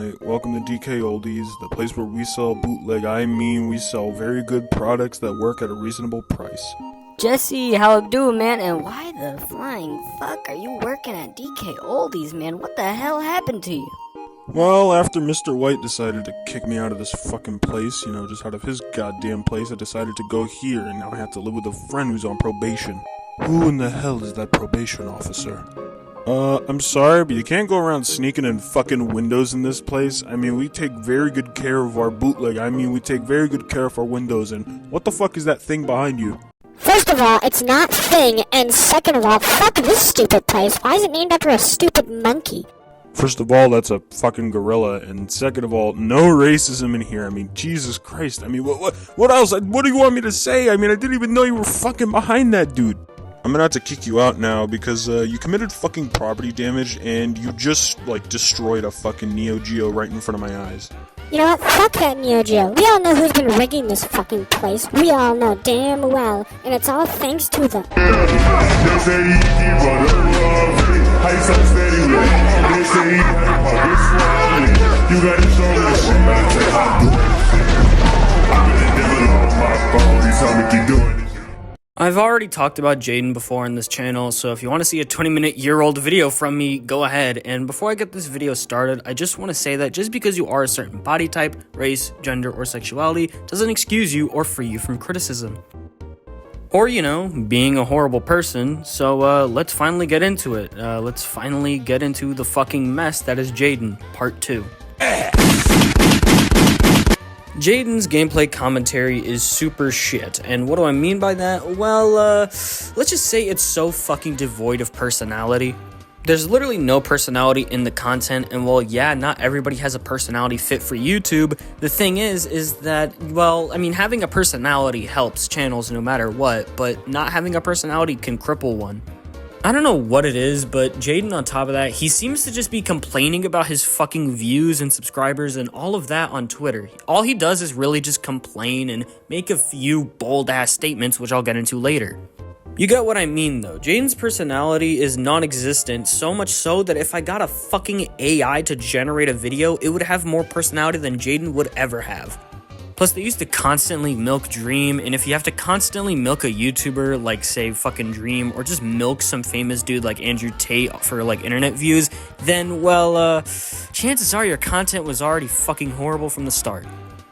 Alright, welcome to DK Oldies, the place where we sell bootleg. We sell very good products that work at a reasonable price. Jesse, how it doing, man? And why the flying fuck are you working at DK Oldies, man? What the hell happened to you? Well, after Mr. White decided to kick me out of this fucking place, just out of his goddamn place, I decided to go here, and now I have to live with a friend who's on probation. Who in the hell is that probation officer? I'm sorry, but you can't go around sneaking in fucking windows in this place. We take very good care of our bootleg. We take very good care of our windows, and what the fuck is that thing behind you? First of all, it's not thing, and second of all, fuck this stupid place. Why is it named after a stupid monkey? First of all, that's a fucking gorilla, and second of all, no racism in here. Jesus Christ. What else? What do you want me to say? I didn't even know you were fucking behind that dude. I'm gonna have to kick you out now because you committed fucking property damage and you just destroyed a fucking Neo Geo right in front of my eyes. You know what? Fuck that Neo Geo. We all know who's been rigging this fucking place. We all know damn well. And it's all thanks to the... I've already talked about Jadyn before on this channel, so if you want to see a 20-minute-year-old video from me, go ahead. And before I get this video started, I just want to say that just because you are a certain body type, race, gender, or sexuality doesn't excuse you or free you from criticism. Or, being a horrible person. So let's finally get into it. Let's finally get into the fucking mess that is Jadyn, part 2. Jadyn's gameplay commentary is super shit, and what do I mean by that? Well, let's just say it's so fucking devoid of personality. There's literally no personality in the content, and while yeah, not everybody has a personality fit for YouTube, the thing is that, having a personality helps channels no matter what, but not having a personality can cripple one. I don't know what it is, but Jadyn, on top of that, he seems to just be complaining about his fucking views and subscribers and all of that on Twitter. All he does is really just complain and make a few bold-ass statements, which I'll get into later. You get what I mean, though. Jadyn's personality is non-existent, so much so that if I got a fucking AI to generate a video, it would have more personality than Jadyn would ever have. Plus, they used to constantly milk Dream, and if you have to constantly milk a YouTuber like, say, fucking Dream, or just milk some famous dude like Andrew Tate for, internet views, then, chances are your content was already fucking horrible from the start.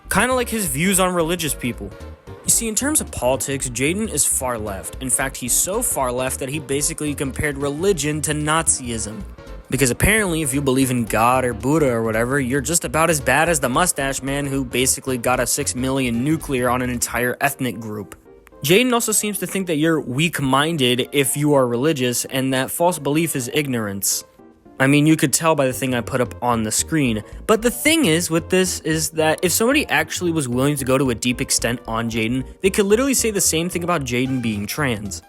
Kinda like his views on religious people. You see, in terms of politics, Jadyn is far left. In fact, he's so far left that he basically compared religion to Nazism. Because apparently, if you believe in God or Buddha or whatever, you're just about as bad as the mustache man who basically got a 6 million nuclear on an entire ethnic group. Jadyn also seems to think that you're weak-minded if you are religious, and that false belief is ignorance. You could tell by the thing I put up on the screen. But the thing is with this is that if somebody actually was willing to go to a deep extent on Jadyn, they could literally say the same thing about Jadyn being trans.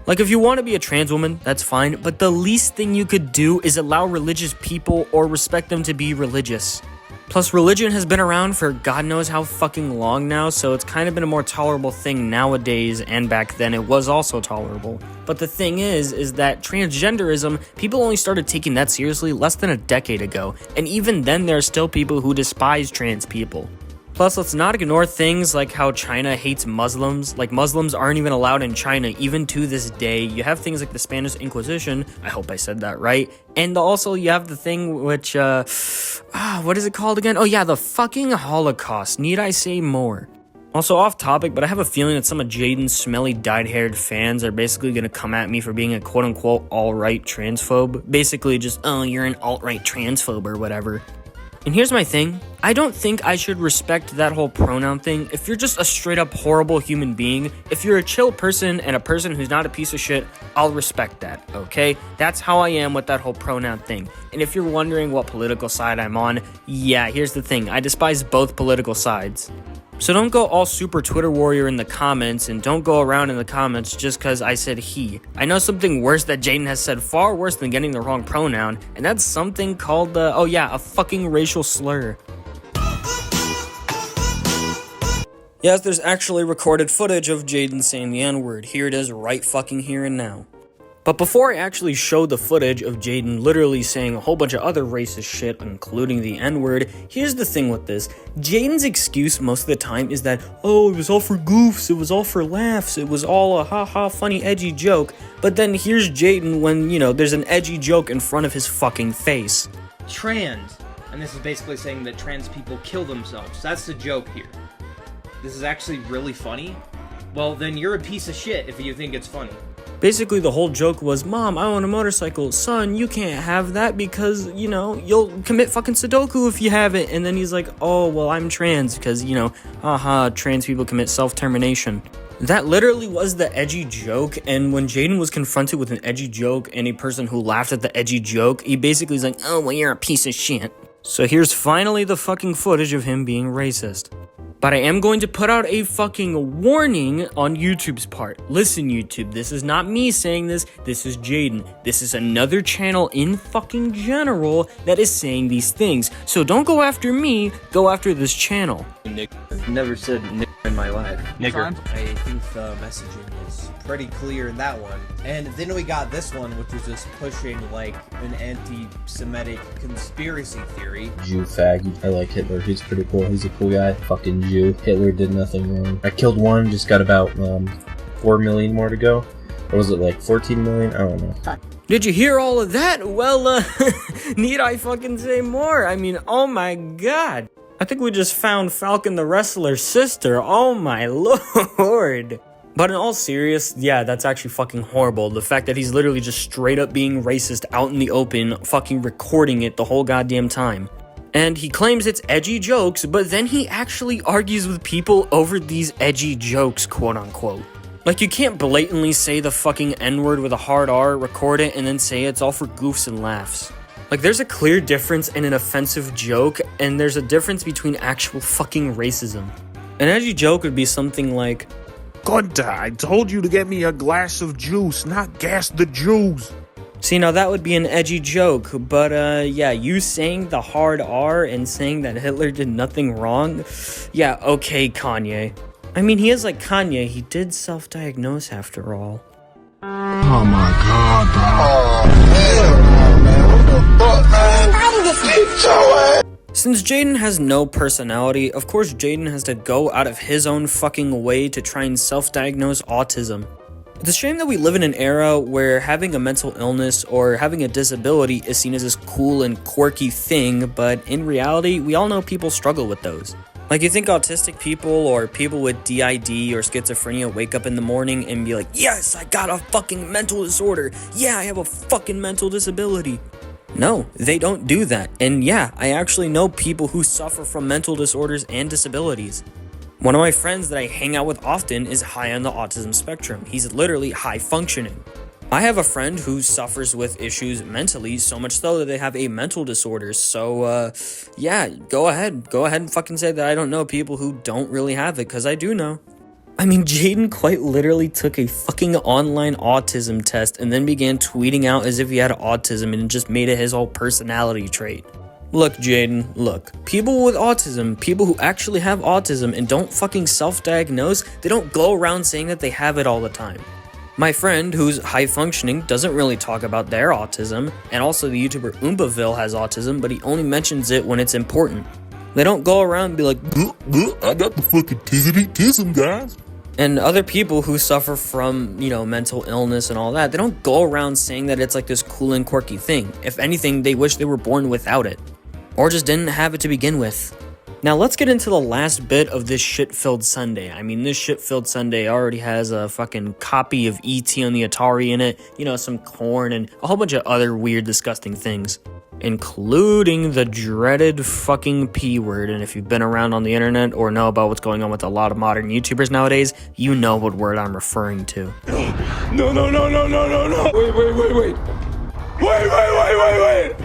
If you want to be a trans woman, that's fine, but the least thing you could do is allow religious people or respect them to be religious. Plus, religion has been around for God knows how fucking long now, so it's kind of been a more tolerable thing nowadays, and back then it was also tolerable. But the thing is that transgenderism, people only started taking that seriously less than a decade ago, and even then there are still people who despise trans people. Plus, let's not ignore things like how China hates Muslims. Muslims aren't even allowed in China, even to this day. You have things like the Spanish Inquisition. I hope I said that right. And also, you have the thing which, what is it called again? Oh yeah, the fucking Holocaust. Need I say more? Also, off topic, but I have a feeling that some of Jadyn's smelly, dyed-haired fans are basically gonna come at me for being a quote-unquote alt-right transphobe. Basically just, oh, you're an alt-right transphobe or whatever. And here's my thing, I don't think I should respect that whole pronoun thing. If you're just a straight up horrible human being, if you're a chill person and a person who's not a piece of shit, I'll respect that, okay? That's how I am with that whole pronoun thing. And if you're wondering what political side I'm on, yeah, here's the thing, I despise both political sides. So don't go all super Twitter warrior in the comments, and don't go around in the comments just because I said he. I know something worse that Jadyn has said, far worse than getting the wrong pronoun, and that's something called, a fucking racial slur. Yes, there's actually recorded footage of Jadyn saying the N-word. Here it is right fucking here and now. But before I actually show the footage of Jadyn literally saying a whole bunch of other racist shit, including the N-word, here's the thing with this. Jadyn's excuse most of the time is that, oh, it was all for goofs, it was all for laughs, it was all a ha-ha funny edgy joke. But then here's Jadyn when, there's an edgy joke in front of his fucking face. Trans. And this is basically saying that trans people kill themselves. That's the joke here. This is actually really funny. Well, then you're a piece of shit if you think it's funny. Basically, the whole joke was, Mom, I want a motorcycle. Son, you can't have that because, you'll commit fucking Sudoku if you have it. And then he's like, oh, well, I'm trans because, trans people commit self-termination. That literally was the edgy joke, and when Jadyn was confronted with an edgy joke and a person who laughed at the edgy joke, he basically was like, oh, well, you're a piece of shit. So here's finally the fucking footage of him being racist. But I am going to put out a fucking warning on YouTube's part. Listen, YouTube, this is not me saying this. This is Jadyn. This is another channel in fucking general that is saying these things. So don't go after me, go after this channel. Never said nigger in my life. Nigger. I think the messaging is pretty clear in that one. And then we got this one, which was just pushing like an anti-Semitic conspiracy theory. Jew fag. I like Hitler. He's pretty cool. He's a cool guy. Fucking Jew. Hitler did nothing wrong. I killed one. Just got about 4 million more to go. Or was it like 14 million? I don't know. Did you hear all of that? Well, need I fucking say more? I mean, oh my god. I think we just found Falcon the Wrestler's sister. Oh my lord. But in all serious, yeah, that's actually fucking horrible. The fact that he's literally just straight up being racist out in the open, fucking recording it the whole goddamn time. And he claims it's edgy jokes, but then he actually argues with people over these edgy jokes, quote unquote. Like, you can't blatantly say the fucking N-word with a hard R, record it, and then say it's all for goofs and laughs. Like, there's a clear difference in an offensive joke, and there's a difference between actual fucking racism. An edgy joke would be something like, Gunter, I told you to get me a glass of juice, not gas the Jews. See, now that would be an edgy joke, but yeah, you saying the hard R and saying that Hitler did nothing wrong? Yeah, okay, Kanye. I mean, he is like Kanye, he did self-diagnose after all. Oh my god, bro. Since Jadyn has no personality, of course Jadyn has to go out of his own fucking way to try and self-diagnose autism. It's a shame that we live in an era where having a mental illness or having a disability is seen as this cool and quirky thing, but in reality, we all know people struggle with those. Like, you think autistic people or people with DID or schizophrenia wake up in the morning and be like, yes, I got a fucking mental disorder. Yeah, I have a fucking mental disability. No, they don't do that. And yeah, I actually know people who suffer from mental disorders and disabilities. One of my friends that I hang out with often is high on the autism spectrum. He's literally high functioning. I have a friend who suffers with issues mentally, so much so that they have a mental disorder. So, yeah, go ahead and fucking say that I don't know people who don't really have it, because I do know. I mean, Jadyn quite literally took a fucking online autism test and then began tweeting out as if he had autism and just made it his whole personality trait. Look, Jadyn, look. People with autism, people who actually have autism and don't fucking self-diagnose, they don't go around saying that they have it all the time. My friend, who's high-functioning, doesn't really talk about their autism, and also the YouTuber Oombaville has autism, but he only mentions it when it's important. They don't go around and be like, I got the fucking tizzity-tism, guys. And other people who suffer from, mental illness and all that, they don't go around saying that it's like this cool and quirky thing. If anything, they wish they were born without it. Or just didn't have it to begin with. Now let's get into the last bit of this shit-filled Sunday. I mean, this shit-filled Sunday already has a fucking copy of E.T. on the Atari in it, some corn and a whole bunch of other weird, disgusting things. Including the dreaded fucking P word. And if you've been around on the internet or know about what's going on with a lot of modern YouTubers nowadays, you know what word I'm referring to. No. Wait.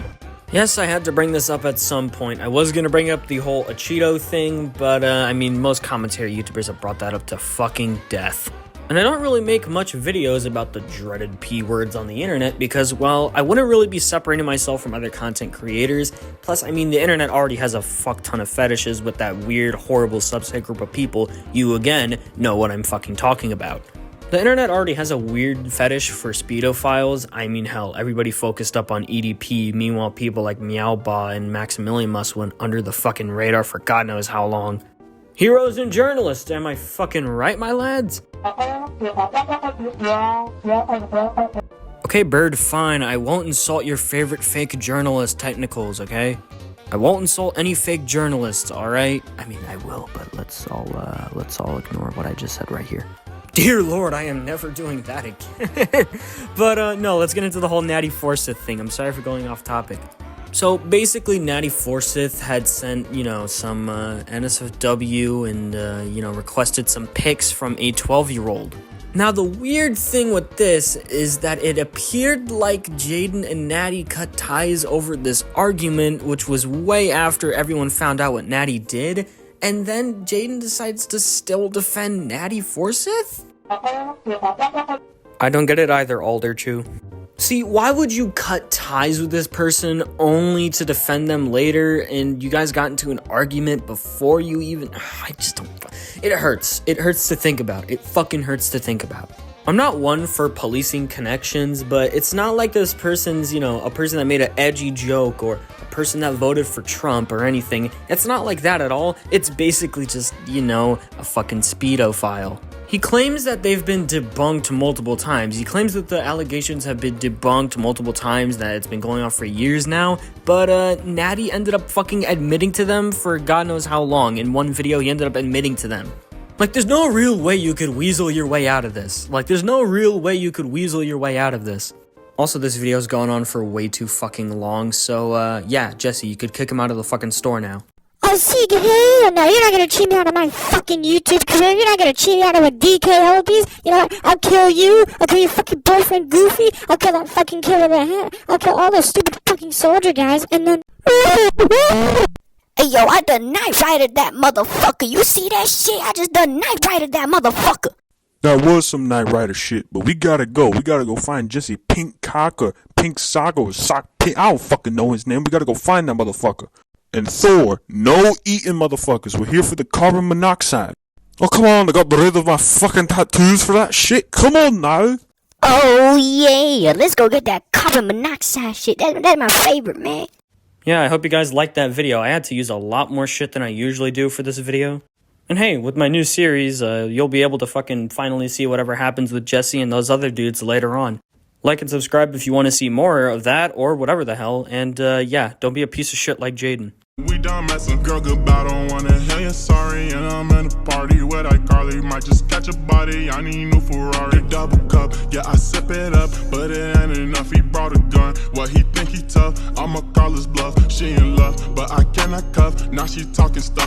Yes, I had to bring this up at some point. I was gonna bring up the whole Cheeto thing, but I mean, most commentary YouTubers have brought that up to fucking death. And I don't really make much videos about the dreaded P words on the internet because, well, I wouldn't really be separating myself from other content creators. Plus, I mean, the internet already has a fuck ton of fetishes with that weird, horrible subset group of people. You, again, know what I'm fucking talking about. The internet already has a weird fetish for speedophiles. I mean, hell, everybody focused up on EDP. Meanwhile, people like Meowba and Maximilian Must went under the fucking radar for God knows how long. Heroes and journalists, am I fucking right, my lads? Okay, Bird, fine. I won't insult your favorite fake journalist technicals, okay? I won't insult any fake journalists, alright? I mean, I will, but let's all ignore what I just said right here. Dear Lord, I am never doing that again. But, no, let's get into the whole Natty Forsyth thing. I'm sorry for going off topic. So, basically, Natty Forsyth had sent, some NSFW and, requested some pics from a 12-year-old. Now, the weird thing with this is that it appeared like Jadyn and Natty cut ties over this argument, which was way after everyone found out what Natty did. And then Jadyn decides to still defend Natty Forsyth? I don't get it either, Alderchew. See, why would you cut ties with this person only to defend them later, and you guys got into an argument before you even... I just don't... It hurts. It hurts to think about. It fucking hurts to think about. I'm not one for policing connections, but it's not like this person's, a person that made an edgy joke or a person that voted for Trump or anything. It's not like that at all. It's basically just, a fucking speedophile. He claims that they've been debunked multiple times. He claims that the allegations have been debunked multiple times, that it's been going on for years now. But Natty ended up fucking admitting to them for God knows how long. In one video, he ended up admitting to them. Like, there's no real way you could weasel your way out of this. Also, this video's going on for way too fucking long. So, yeah, Jesse, you could kick him out of the fucking store now. Oh, see, hell no, you're not gonna cheat me out of my fucking YouTube career. You're not gonna cheat me out of a DK Oldies. You know what? I'll kill you. I'll kill your fucking boyfriend, Goofy. I'll kill that fucking kid with a hat. I'll kill all those stupid fucking soldier guys, and then... Hey, yo, I done knife righted that motherfucker. You see that shit? I just done knife righted that motherfucker. That was some Knight Rider shit, but we gotta go. We gotta go find Jesse Pink Cock or Pink Sock or Sock Pink. I don't fucking know his name. We gotta go find that motherfucker. And Thor, no eating motherfuckers. We're here for the carbon monoxide. Oh, come on, I got rid of my fucking tattoos for that shit. Come on now. Oh, yeah. Let's go get that carbon monoxide shit. That's my favorite, man. Yeah, I hope you guys liked that video. I had to use a lot more shit than I usually do for this video. And hey, with my new series, you'll be able to fucking finally see whatever happens with Jesse and those other dudes later on. Like and subscribe if you want to see more of that or whatever the hell. And yeah, don't be a piece of shit like Jadyn. We done messing, girl, goodbye, don't wanna hear you sorry. And I'm in a party with iCarly, might just catch a body, I need new Ferrari. Double cup, yeah, I sip it up, but it ain't enough, he brought a gun. What, he think he tough? I'ma call his bluff, she in love, but I cannot cuff, now she talking stuff.